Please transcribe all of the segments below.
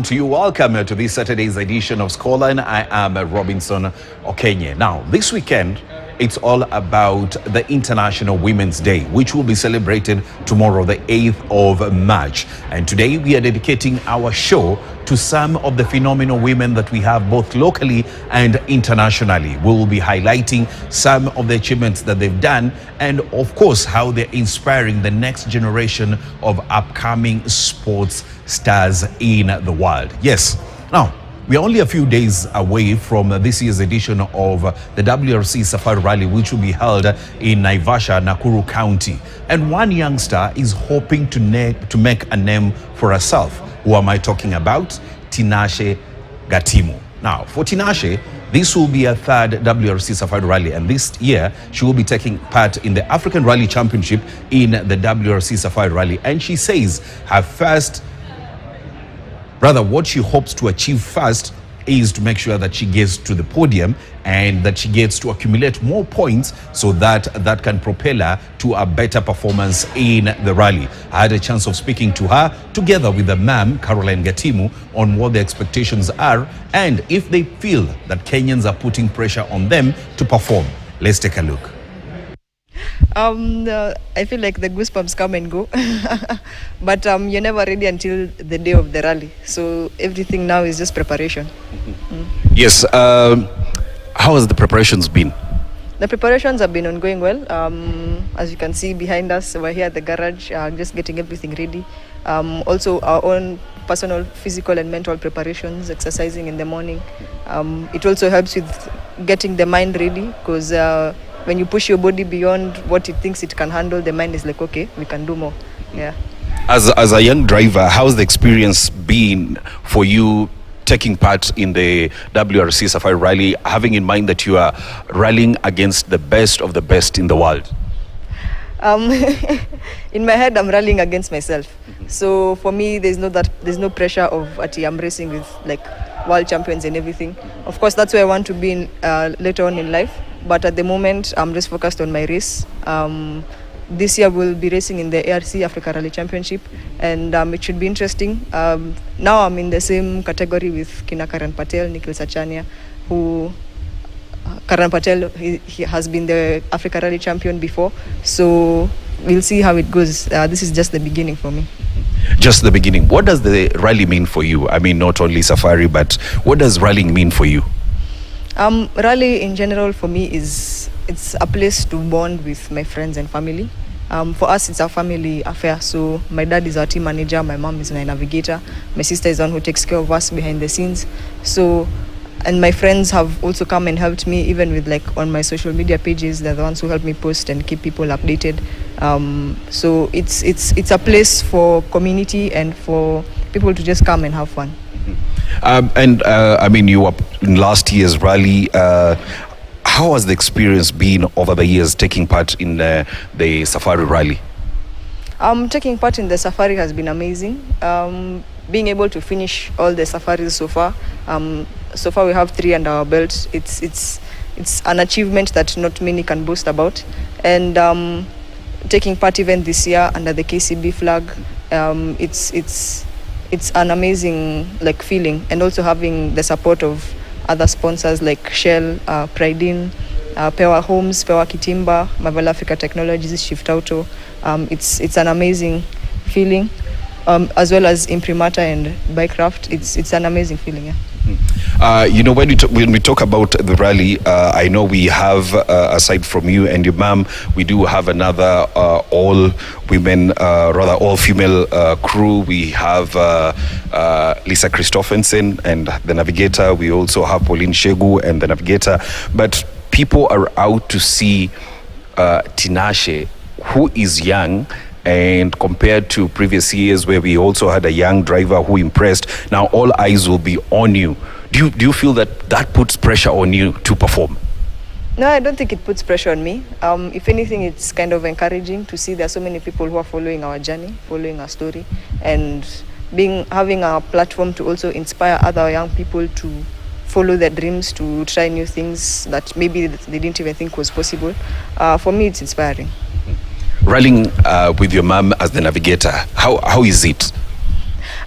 To you, welcome to this Saturday's edition of Scoreline. I am Robinson Okenye. Now, this weekend, it's all about the International Women's Day, which will be celebrated tomorrow, the 8th of March. And today, we are dedicating our show to some of the phenomenal women that we have both locally and internationally. We will be highlighting some of the achievements that they've done and, of course, how they're inspiring the next generation of upcoming sports stars in the world. Yes. Now, we are only a few days away from this year's edition of the WRC Safari Rally, which will be held in Naivasha, Nakuru County. And one youngster is hoping to make a name for herself. Who am I talking about? Tinashe Gatimu. Now, for Tinashe, this will be her third WRC Safari Rally, and this year she will be taking part in the African Rally Championship in the WRC Safari Rally. And she says what she hopes to achieve first is to make sure that she gets to the podium and that she gets to accumulate more points so that can propel her to a better performance in the rally. I had a chance of speaking to her together with the ma'am, Caroline Gatimu, on what the expectations are and if they feel that Kenyans are putting pressure on them to perform. Let's take a look. I feel like the goosebumps come and go, but you're never ready until the day of the rally. So everything now is just preparation. Yes. How has the preparations been? The preparations have been ongoing well. As you can see behind us, we're here at the garage, just getting everything ready. Also, our own personal physical and mental preparations, exercising in the morning. It also helps with getting the mind ready because when you push your body beyond what it thinks it can handle, the mind is like, okay, we can do more. Yeah. As a young driver, how's the experience been for you taking part in the WRC Safari Rally, having in mind that you are rallying against the best of the best in the world? In my head, I'm rallying against myself. So for me, there's no pressure of I'm racing with like world champions and everything. Of course, that's where I want to be in, later on in life. But at the moment, I'm just focused on my race. This year, we'll be racing in the WRC Africa Rally Championship, and it should be interesting. Now I'm in the same category with Karan Patel, Nikhil Sachania, who Karan Patel, he has been the Africa Rally champion before. So we'll see how it goes. This is just the beginning for me. Just the beginning. What does the rally mean for you? I mean, not only Safari, but what does rallying mean for you? Rally in general for me it's a place to bond with my friends and family. For us, it's a family affair. So my dad is our team manager, my mom is my navigator, my sister is the one who takes care of us behind the scenes. So, and my friends have also come and helped me, even with like on my social media pages. They're the ones who help me post and keep people updated. So it's a place for community and for people to just come and have fun. I mean, you were in last year's rally. How has the experience been over the years taking part in the Safari Rally? Taking part in the Safari has been amazing. Being able to finish all the safaris so far. So far we have 3 under our belt. It's an achievement that not many can boast about. And taking part even this year under the KCB flag, it's an amazing like feeling, and also having the support of other sponsors like Shell, Pride, Pewa Homes, Pewa Kitimba, Marvel Africa Technologies, Shift Auto. It's an amazing feeling, as well as Imprimata and Bikecraft. It's an amazing feeling. Yeah. You know, when we talk about the rally, I know we have, aside from you and your mom, we do have another all-women, rather all-female crew. We have Lisa Christophensen and the navigator. We also have Pauline Shegu and the navigator. But people are out to see Tinashe, who is young, and compared to previous years where we also had a young driver who impressed, now all eyes will be on you. Do you feel that puts pressure on you to perform? No, I don't think it puts pressure on me. If anything, it's kind of encouraging to see there are so many people who are following our journey, following our story, and having a platform to also inspire other young people to follow their dreams, to try new things that maybe they didn't even think was possible. For me, it's inspiring. Rallying with your mom as the navigator, how is it?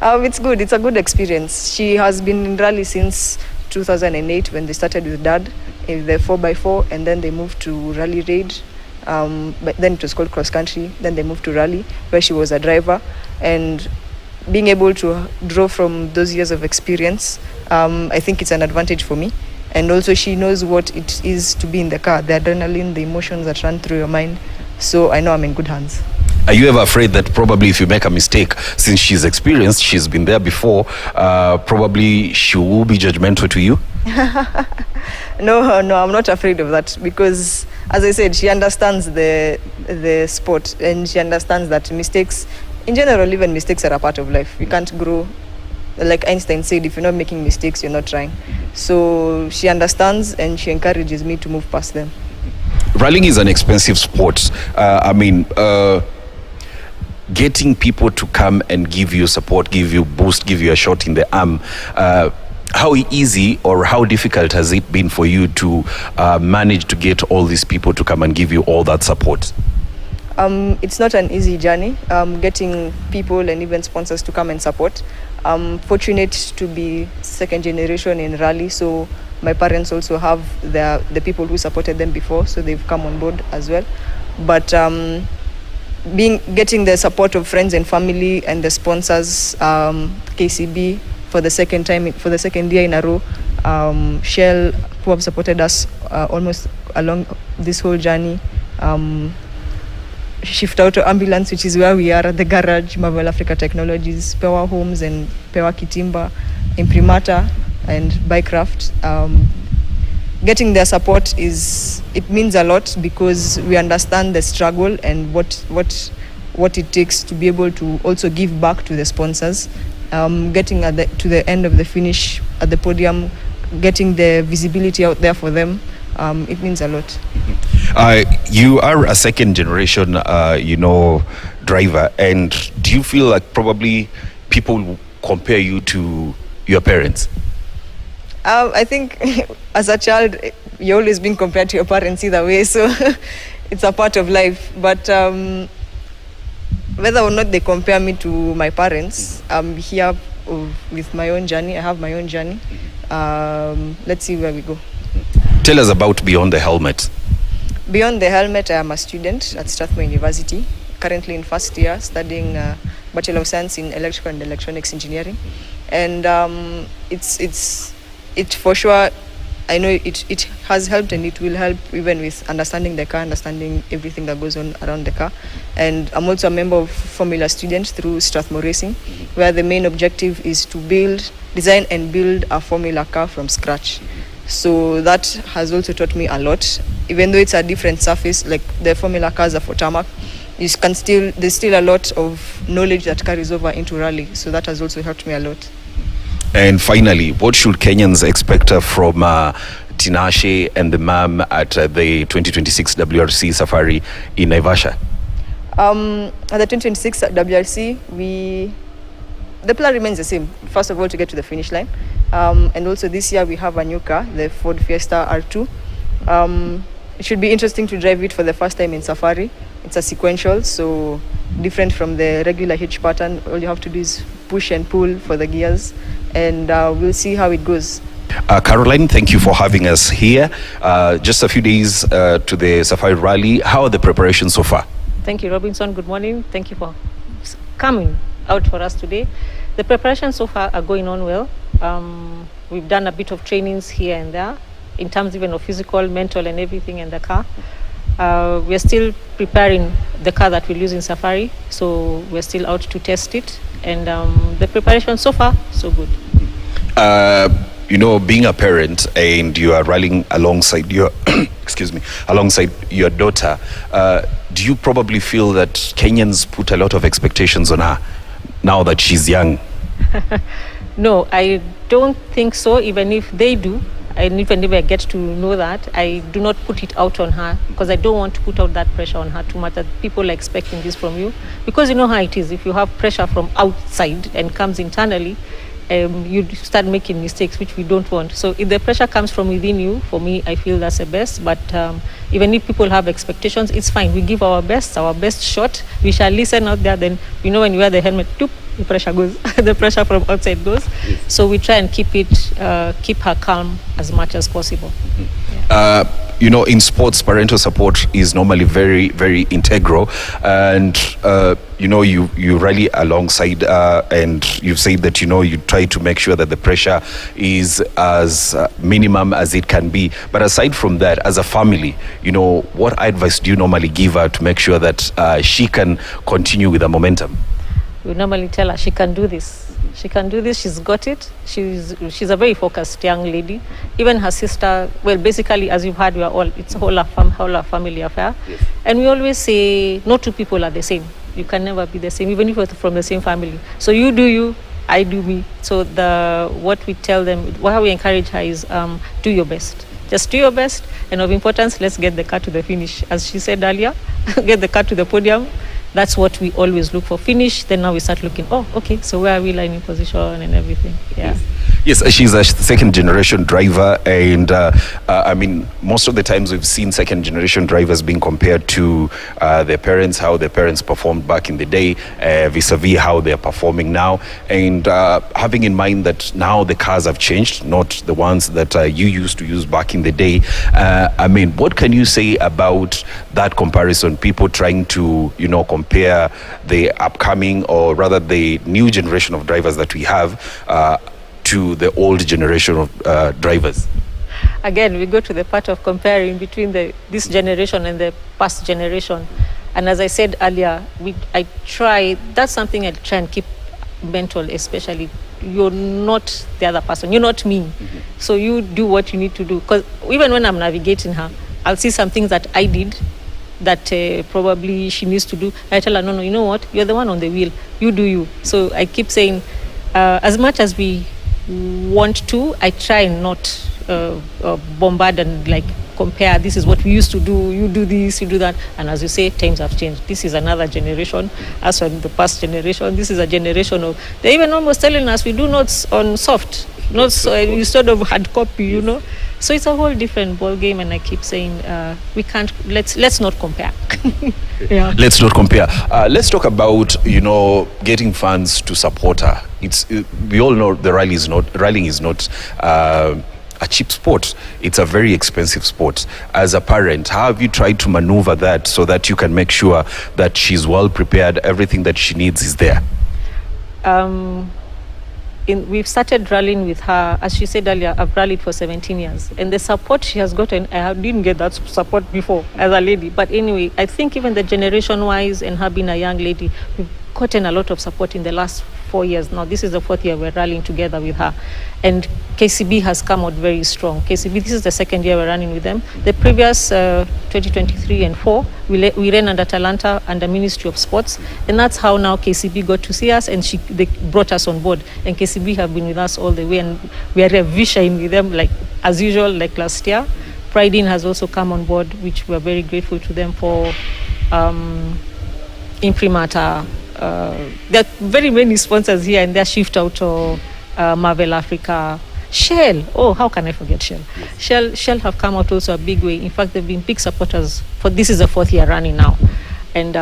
It's good. It's a good experience. She has been in rally since 2008 when they started with Dad in the 4x4, and then they moved to Rally Raid. But then it was called cross country. Then they moved to rally, where she was a driver, and being able to draw from those years of experience, I think it's an advantage for me. And also she knows what it is to be in the car, the adrenaline, the emotions that run through your mind. So I know I'm in good hands. Are you ever afraid that probably if you make a mistake, since she's experienced, she's been there before, probably she will be judgmental to you? No, I'm not afraid of that, because, as I said, she understands the sport, and she understands that mistakes, in general, even mistakes are a part of life. You can't grow. Like Einstein said, if you're not making mistakes, you're not trying. So she understands, and she encourages me to move past them. Rallying is an expensive sport. Getting people to come and give you support, give you boost, give you a shot in the arm, how easy or how difficult has it been for you to manage to get all these people to come and give you all that support? It's not an easy journey, getting people and even sponsors to come and support. I'm fortunate to be second generation in rally, so my parents also have the people who supported them before, so they've come on board as well. But getting the support of friends and family and the sponsors, KCB for the second year in a row, Shell, who have supported us almost along this whole journey, Shift Auto Ambulance, which is where we are at the garage, Marvel Africa Technologies, Power Homes and Power Kitimba, Imprimata and Bikecraft. Getting their support it means a lot, because we understand the struggle and what it takes to be able to also give back to the sponsors. Getting to the end of the finish at the podium, getting the visibility out there for them, it means a lot. You are a second generation, driver, and do you feel like probably people compare you to your parents? I think as a child, you're always being compared to your parents either way, so it's a part of life. But whether or not they compare me to my parents, I'm here with my own journey. I have my own journey. Let's see where we go. Tell us about Beyond the Helmet. Beyond the Helmet, I am a student at Strathmore University, currently in first year, studying Bachelor of Science in Electrical and Electronics Engineering. And it for sure, I know it has helped, and it will help even with understanding the car, understanding everything that goes on around the car. And I'm also a member of Formula Students through Strathmore Racing, where the main objective is to design and build a Formula car from scratch. So that has also taught me a lot. Even though it's a different surface, like the Formula cars are for tarmac, there's still a lot of knowledge that carries over into rally. So that has also helped me a lot. And finally, what should Kenyans expect from Tinashe and the ma'am at the 2026 WRC Safari in Naivasha? At the 2026 WRC, the plan remains the same. First of all, to get to the finish line. And also this year we have a new car, the Ford Fiesta R2. It should be interesting to drive it for the first time in Safari. It's a sequential, so different from the regular hitch pattern. All you have to do is push and pull for the gears, and we'll see how it goes. Caroline, thank you for having us here. Just a few days to the Safari Rally. How are the preparations so far? Thank you, Robinson. Good morning. Thank you for coming out for us today. The preparations so far are going on well. We've done a bit of trainings here and there, in terms even of physical, mental, and everything in the car. We're still preparing the car that we'll use in Safari, so we're still out to test it. And the preparation so far, so good. Being a parent and you are rallying alongside your, alongside your daughter, do you probably feel that Kenyans put a lot of expectations on her now that she's young? No, I don't think so, even if they do. And even if I get to know that, I do not put it out on her, because I don't want to put out that pressure on her too much, that people are expecting this from you. Because you know how it is, if you have pressure from outside and comes internally, you start making mistakes, which we don't want. So if the pressure comes from within you, for me, I feel that's the best. But even if people have expectations, it's fine. We give our best shot. We shall listen out there. Then, when you wear the helmet, the pressure goes, the pressure from outside goes. Yes. So we try and keep her calm as much as possible. In sports, parental support is normally very, very integral, and you rally alongside, and you've said that you try to make sure that the pressure is as minimum as it can be. But aside from that, as a family, what advice do you normally give her to make sure that she can continue with the momentum? We normally tell her she can do this. She can do this. She's got it. She's a very focused young lady. Even her sister. Well, basically, as you've heard, it's a whole family affair. Yes. And we always say, no two people are the same. You can never be the same, even if you're from the same family. So you do you, I do me. So what we tell them, how we encourage her is, do your best. Just do your best. And of importance, let's get the car to the finish. As she said earlier, get the car to the podium. That's what we always look for. Finish, then now we start looking, okay, so where are we lining position and everything? Yeah. Yes, she's a second generation driver, and most of the times we've seen second generation drivers being compared to their parents, how their parents performed back in the day, vis-a-vis how they're performing now. And having in mind that now the cars have changed, not the ones that you used to use back in the day. What can you say about that comparison? People trying to, compare the upcoming, or rather the new generation of drivers that we have to the old generation of drivers. Again, we go to the part of comparing between this generation and the past generation. And as I said earlier, that's something I try and keep mental, especially. You're not the other person. You're not me. Mm-hmm. So you do what you need to do. Because even when I'm navigating her, I'll see some things that I did that probably she needs to do. I tell her, no, you know what? You're the one on the wheel. You do you. So I keep saying, as much as we want to, I try not bombard and compare. This is what we used to do. You do this, you do that. And as you say, times have changed. This is another generation. As for the past generation, this is a generation of. They're even almost telling us we do notes on soft, notes instead of hard copy. So it's a whole different ball game, and I keep saying we can't. Let's not compare. Yeah. Let's not compare. Let's talk about getting fans to support her. We all know the rallying is not a cheap sport. It's a very expensive sport. As a parent, how have you tried to maneuver that so that you can make sure that she's well prepared, everything that she needs is there? We've started rallying with her. As she said earlier, I've rallied for 17 years. And the support she has gotten, I didn't get that support before as a lady. But anyway, I think even the generation-wise and her being a young lady, we've gotten a lot of support in the last 4 years. Now, this is the 4th year we're rallying together with her. And KCB has come out very strong. KCB, this is the 2nd year we're running with them. The previous 2023 and 4, we ran under Talanta, under Ministry of Sports. And that's how now KCB got to see us, and they brought us on board. And KCB have been with us all the way. And we are revisioning with them, as usual, like last year. Pride In has also come on board, which we're very grateful to them for. Imprimata. There are very many sponsors here, and they're Shift Auto, Marvel Africa, Shell. Oh, how can I forget Shell? Yes. Shell have come out also a big way. In fact, they've been big supporters for this is the 4th year running now. And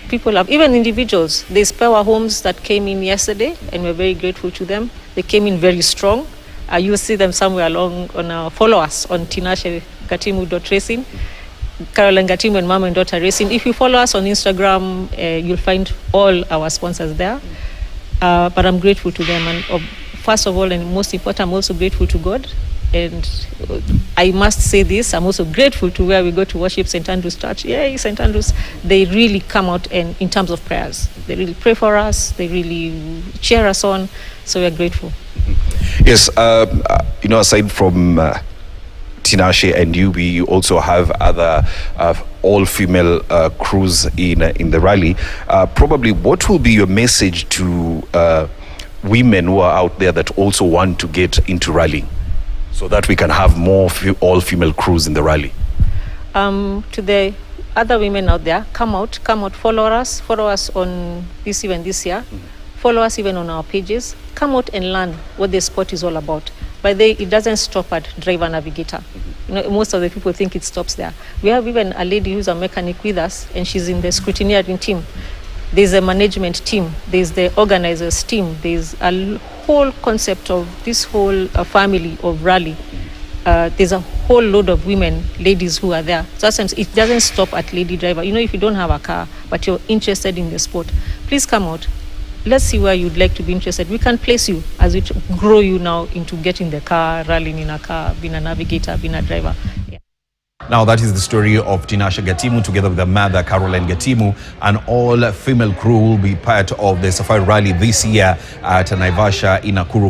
people have, even individuals. There's Power Homes that came in yesterday, and we're very grateful to them. They came in very strong. You'll see them somewhere along follow us on Tinashe Gatimu .racing. Caroline Gatimu and Mom and Daughter Racing. If you follow us on Instagram, you'll find all our sponsors there. But I'm grateful to them. And first of all, and most important, I'm also grateful to God. And I must say this, I'm also grateful to where we go to worship St. Andrew's Church. Yay, St. Andrew's. They really come out and in terms of prayers. They really pray for us. They really cheer us on. So we're grateful. Yes, aside from Tinashe and you, we also have other all-female crews in the rally. Probably, what will be your message to women who are out there that also want to get into rallying, so that we can have more all-female crews in the rally? To the other women out there, come out, follow us on this event this year. Mm-hmm. Follow us even on our pages. Come out and learn what the sport is all about. But it doesn't stop at driver navigator. Most of the people think it stops there. We have even a lady who's a mechanic with us, and she's in the scrutineering team. There's a management team, there's the organizers team, there's a whole concept of this whole family of rally. There's a whole load of women, ladies who are there. Sometimes it doesn't stop at lady driver. You know, if you don't have a car, but you're interested in the sport, please come out. Let's see where you'd like to be interested. We can place you as we grow you now into getting the car, rallying in a car, being a navigator, being a driver. Yeah. Now, that is the story of Tinashe Gatimu together with the mother, Caroline Gatimu, and all female crew will be part of the Safari Rally this year at Naivasha in Nakuru.